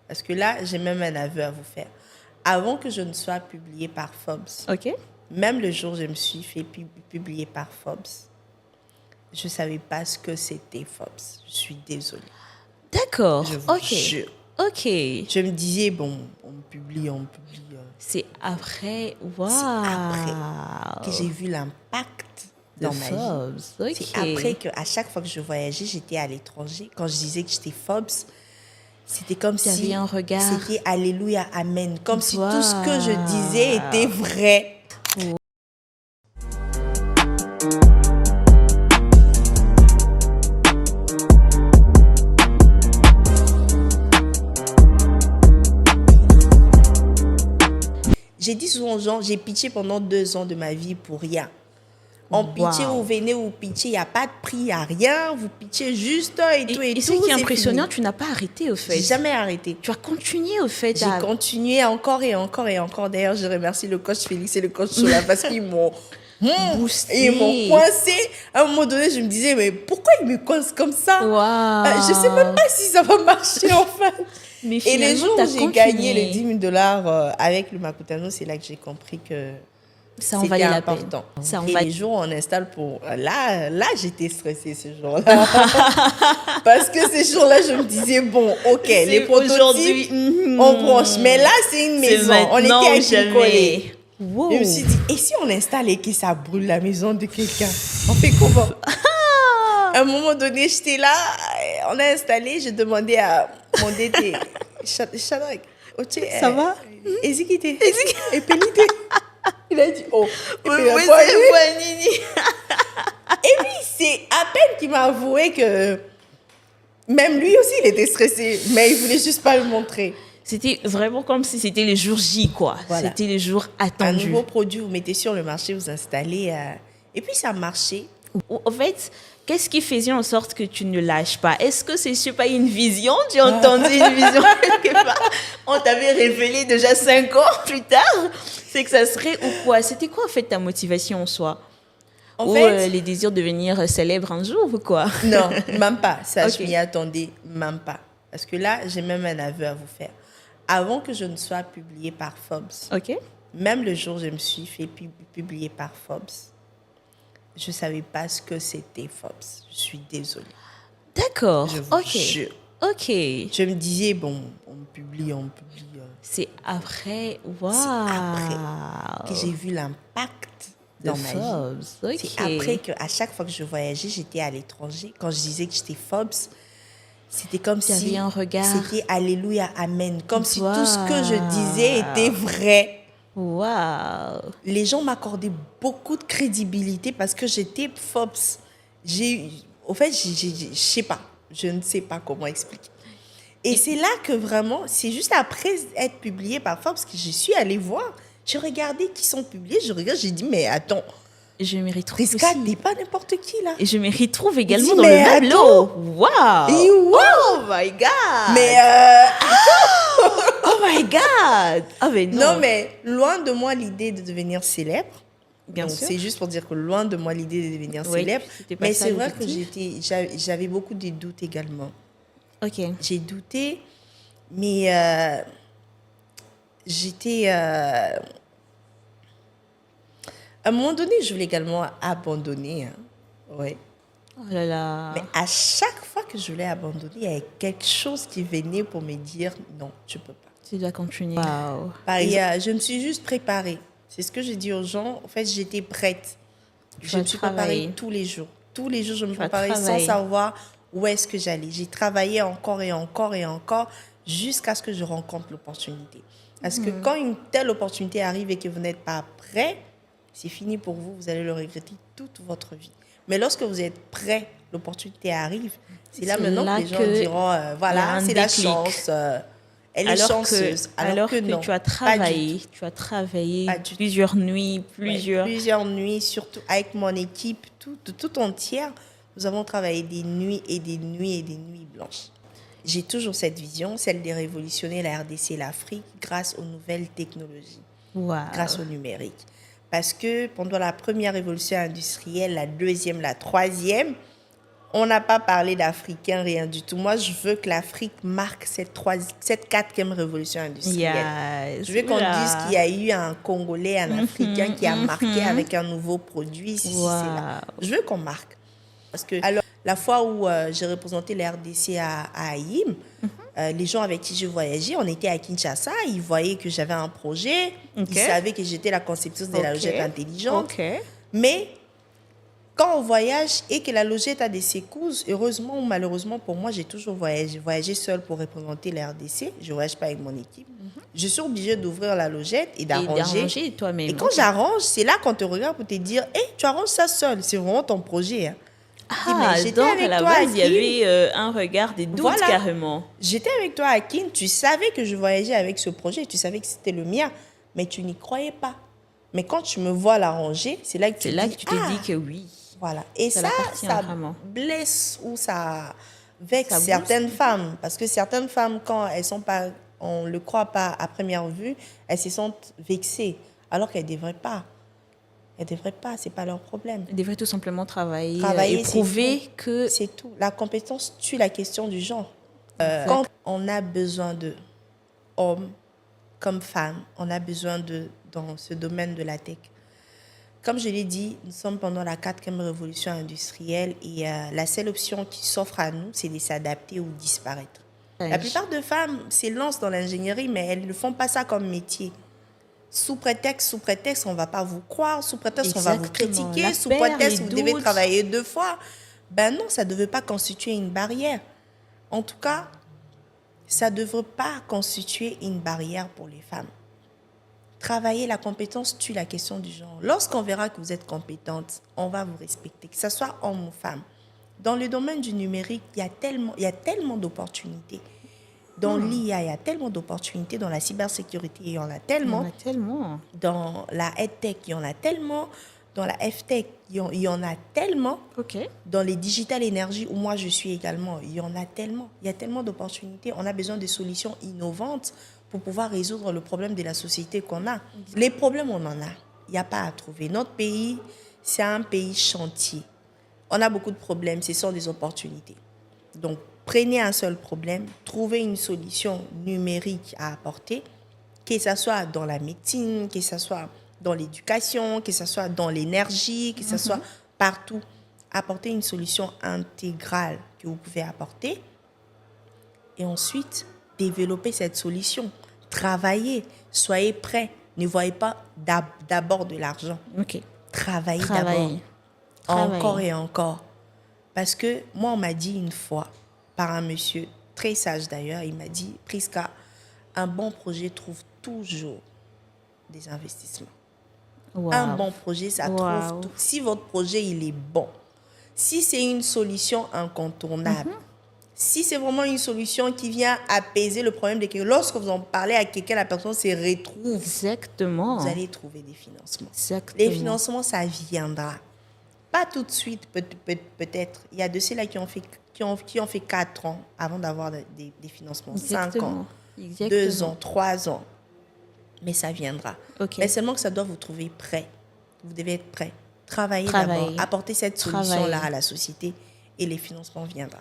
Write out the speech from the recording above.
Parce que là, j'ai même un aveu à vous faire. Avant que je ne sois publiée par Forbes, Ok. même le jour où je me suis fait publier par Forbes, je ne savais pas ce que c'était Forbes. Je suis désolée. D'accord. Je vous Ok. jure. Ok. Je me disais, bon, on me publie. C'est après. C'est après que Waouh. j'ai vu l'impact De dans ma vie. Forbes. Ok. C'est après qu'à chaque fois que je voyageais, j'étais à l'étranger. Quand je disais que j'étais Forbes, c'était comme Tu avais si un regard. c'était Alléluia, Amen. Comme si tout ce que je Waouh. disais était vrai. J'ai dit souvent aux gens, j'ai pitché pendant 2 ans de ma vie pour rien. On pitché, Wow. vous venez, vous pitchez, il n'y a pas de prix, il n'y a rien. Vous pitchez juste et tout et Et tout. ce qui est c'est impressionnant, fini. tu n'as pas arrêté au fait. J'ai jamais arrêté. Tu as continué au fait. J'ai continué encore et encore et encore. D'ailleurs, je remercie le coach Félix et le coach Sola parce qu'ils m'ont Boosté. ils m'ont coincé. À un moment donné, je me disais, mais pourquoi ils me coincent comme ça? Waouh. Je sais même pas si ça va marcher enfin. Mais Et les finalement, jours t'as où j'ai continué. gagné les 10 000 dollars avec le Makutano, c'est là que j'ai compris que Ça en c'était valait la important. peine. Ça en Et valait- les jours où on installe pour... Là, j'étais stressée ce jour-là. Parce que ces jours-là, je me disais, bon, ok, les aujourd'hui, prototypes, on branche. Mais là, c'est une C'est maison. On maintenant était à ou jamais. picoler. Wow. Je me suis dit, et si on installe et que ça brûle la maison de quelqu'un? On fait comment? À un moment donné, j'étais là, on a installé, j'ai demandé à mon DT, Shadrach, Ça va? Ezikite, et Pelite. Il a dit, oh. Et puis, Oui, après, c'est pas Nini. et puis, c'est à peine qu'il m'a avoué que même lui aussi, il était stressé, mais il voulait juste pas le montrer. C'était vraiment comme si c'était les jours J, quoi. Voilà. C'était les jours Un attendus. nouveau produit, vous mettez sur le marché, vous installez. Et puis, ça a marché. En fait, qu'est-ce qui faisait en sorte que tu ne lâches pas? Est-ce que c'est, je sais pas, une vision? Tu as entendu une vision quelque part? On t'avait révélé déjà 5 ans plus tard. C'est que ça serait ou quoi? C'était quoi, en fait, ta motivation en soi? En Ou fait, les désirs de devenir célèbre un jour ou quoi? non, même pas. Ça, Ok. je m'y attendais même pas. Parce que là, j'ai même un aveu à vous faire. Avant que je ne sois publiée par Forbes, Ok. même le jour où je me suis fait publier par Forbes, je ne savais pas ce que c'était Forbes. Je suis désolée. D'accord. Je vous Ok. jure. Ok. Je me disais, bon, on me publie. C'est après. C'est après Waouh. que j'ai vu l'impact De dans ma vie. Forbes. Ok. C'est après qu'à chaque fois que je voyageais, j'étais à l'étranger. Quand je disais que j'étais Forbes, c'était comme Tu avais si un regard. c'était Alléluia, Amen. Comme si Waouh. tout ce que je disais était vrai. Waouh. Les gens m'accordaient beaucoup de crédibilité parce que j'étais Forbes. Au fait, je sais pas. Je ne sais pas comment expliquer. Et c'est là que vraiment, c'est juste après être publié par Forbes que je suis allée voir. Je regardais qui sont publiés. Je regarde, j'ai dit, mais attends, Je me retrouve Prisca, aussi. t'es pas n'importe qui là. Et je me retrouve également dit, dans le mais même attends. lot. Waouh. Et wow. Oh my God. Mais Oh my God. Ah mais non. non, mais loin de moi l'idée de devenir célèbre. Bien Donc, sûr. c'est juste pour dire que loin de moi l'idée de devenir Oui, célèbre. c'était pas Mais ça c'est vrai que l'objectif. j'avais beaucoup de doutes également. Ok. J'ai douté, mais j'étais... à un moment donné, je voulais également abandonner. Hein. Ouais. Oh là là. Mais à chaque fois que je voulais abandonner, il y avait quelque chose qui venait pour me dire non, tu peux pas. Tu dois continuer. Waouh. Et je me suis juste préparée. C'est ce que j'ai dit aux gens. En fait, j'étais prête. Je vas me suis travailler. préparée tous les jours. Tous les jours, je me vas préparais sans travailler. savoir où est-ce que j'allais. J'ai travaillé encore et encore et encore jusqu'à ce que je rencontre l'opportunité. Parce que quand une telle opportunité arrive et que vous n'êtes pas prêt, c'est fini pour vous. Vous allez le regretter toute votre vie. Mais lorsque vous êtes prêt, l'opportunité arrive. C'est là C'est maintenant là que les gens que diront, il y a voilà, un c'est la déclic. chance. Elle est chanceuse. Alors que non, tu as pas du travaillé, tu as travaillé Pas du tout. plusieurs nuits, Ouais, plusieurs nuits, surtout avec mon équipe tout entière. Nous avons travaillé des nuits et des nuits et des nuits blanches. J'ai toujours cette vision, celle de révolutionner la RDC et l'Afrique grâce aux nouvelles technologies, Waouh. grâce au numérique. Parce que pendant la première révolution industrielle, la deuxième, la troisième, On n'a pas parlé d'Africains, rien du tout. Moi, je veux que l'Afrique marque cette quatrième révolution industrielle. Yes. Je veux qu'on Oula. dise qu'il y a eu un Congolais, un Africain qui a marqué avec un nouveau produit. Si, c'est là. Je veux qu'on marque. Parce que alors, la fois où j'ai représenté la RDC à Haïm, les gens avec qui je voyageais, on était à Kinshasa, ils voyaient que j'avais un projet, ils savaient que j'étais la conceptrice de la logette intelligente. Mais quand on voyage et que la logette a des secousses, heureusement ou malheureusement pour moi, j'ai toujours voyagé seule pour représenter la RDC. Je ne voyage pas avec mon équipe. Je suis obligée d'ouvrir la logette et d'arranger. toi-même. Et quand j'arrange, c'est là qu'on te regarde pour te dire « Hey, tu arranges ça seule, c'est vraiment ton projet. Hein. » Donc à la base, il y avait un regard des doutes carrément. J'étais avec toi à Kin, tu savais que je voyageais avec ce projet, tu savais que c'était le mien, mais tu n'y croyais pas. Mais quand tu me vois l'arranger, c'est là que tu te dis que oui. Voilà. Et ça blesse ou ça vexe certaines femmes. Parce que certaines femmes, quand elles sont pas, on ne le croit pas à première vue, elles se sentent vexées. Alors qu'elles ne devraient pas. Elles ne devraient pas, ce n'est pas leur problème. Elles devraient tout simplement travailler et prouver que... C'est tout. La compétence tue la question du genre. Quand on a besoin d'hommes comme femmes, on a besoin dans ce domaine de la tech. Comme je l'ai dit, nous sommes pendant la quatrième révolution industrielle et la seule option qui s'offre à nous, c'est de s'adapter ou disparaître. La plupart des femmes s'élancent dans l'ingénierie, mais elles ne font pas ça comme métier. Sous prétexte, on ne va pas vous croire. Sous prétexte, on va vous critiquer. Sous prétexte, vous devez travailler 2 fois. Ben non, ça ne devait pas constituer une barrière. En tout cas, ça ne devrait pas constituer une barrière pour les femmes. Travailler la compétence tue la question du genre. Lorsqu'on verra que vous êtes compétente, on va vous respecter, que ce soit homme ou femme. Dans le domaine du numérique, il y a tellement d'opportunités. Dans l'IA, il y a tellement d'opportunités. Dans la cybersécurité, il y en a tellement. Dans la EdTech, il y en a tellement. Dans la FTech, il y en a tellement. Dans les digital énergie, où moi je suis également, il y en a tellement. Il y a tellement d'opportunités. On a besoin de solutions innovantes pour pouvoir résoudre le problème de la société qu'on a. Les problèmes, on en a. Il n'y a pas à trouver. Notre pays, c'est un pays chantier. On a beaucoup de problèmes, ce sont des opportunités. Donc, prenez un seul problème, trouvez une solution numérique à apporter, que ce soit dans la médecine, que ce soit dans l'éducation, que ce soit dans l'énergie, que ce soit partout. Apportez une solution intégrale que vous pouvez apporter et ensuite développer cette solution. Travaillez, soyez prêts. Ne voyez pas d'abord de l'argent. Travaillez d'abord. Encore et encore. Parce que moi, on m'a dit une fois, par un monsieur très sage d'ailleurs, il m'a dit, Priska, un bon projet trouve toujours des investissements. Un bon projet, ça trouve tout. Si votre projet, il est bon, si c'est une solution incontournable, si c'est vraiment une solution qui vient apaiser le problème de quelqu'un, lorsque vous en parlez à quelqu'un, la personne se retrouve. Exactement. Vous allez trouver des financements. Exactement. Les financements, ça viendra. Pas tout de suite, peut-être. Il y a de ceux-là qui ont fait 4 ans avant d'avoir des financements. Exactement. 5 ans, 2 ans, 3 ans. Mais ça viendra. Mais seulement que ça doit vous trouver prêt. Vous devez être prêt. Travaillez d'abord. Apportez cette solution-là à la société et les financements viendront.